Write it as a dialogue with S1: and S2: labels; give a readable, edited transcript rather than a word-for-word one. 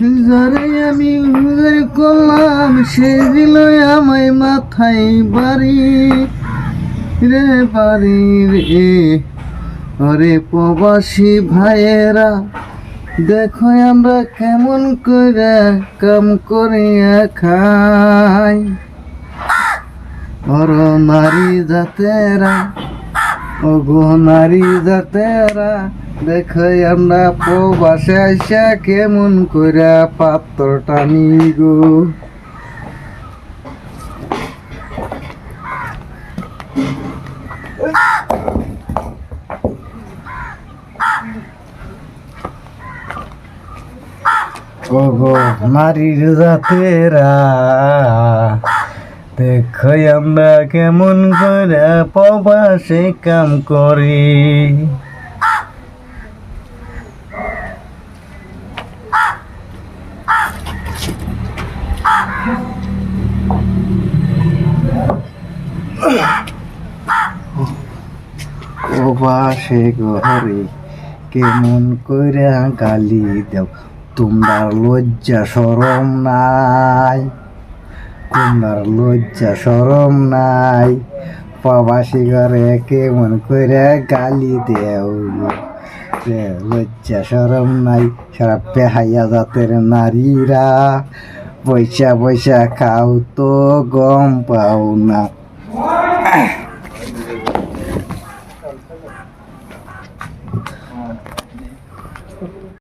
S1: যারে আমি উজার করলাম সে দিল আমায় মাথায় বাড়ি রে বাড়ি রে। ওরে প্রবাসী ভাইয়েরা দেখো আমরা কেমন করে কাম করিয়া খাই। ওর নারী জাতেরা ওগো নারী জাতেরা দেখো আমরা প্রবাসে আইসা কেমন করে পাত্র টানি গো। ওগো নারীর জাতেরা দেখো আমরা কেমন করে প্রবাসে কাম করি। প্রবাসে ঘরে কেমন করে গালি দেও, তোমরা লজ্জা শরম নাই, তোমরা লজ্জা শরম নাই। প্রবাসী ঘরে কেমন করে গালি দেও, লজ্জা শরম নাই। সারা বেহাইয়া জাতের নারীরা পয়সা পয়সা খাও তো গম পাও না।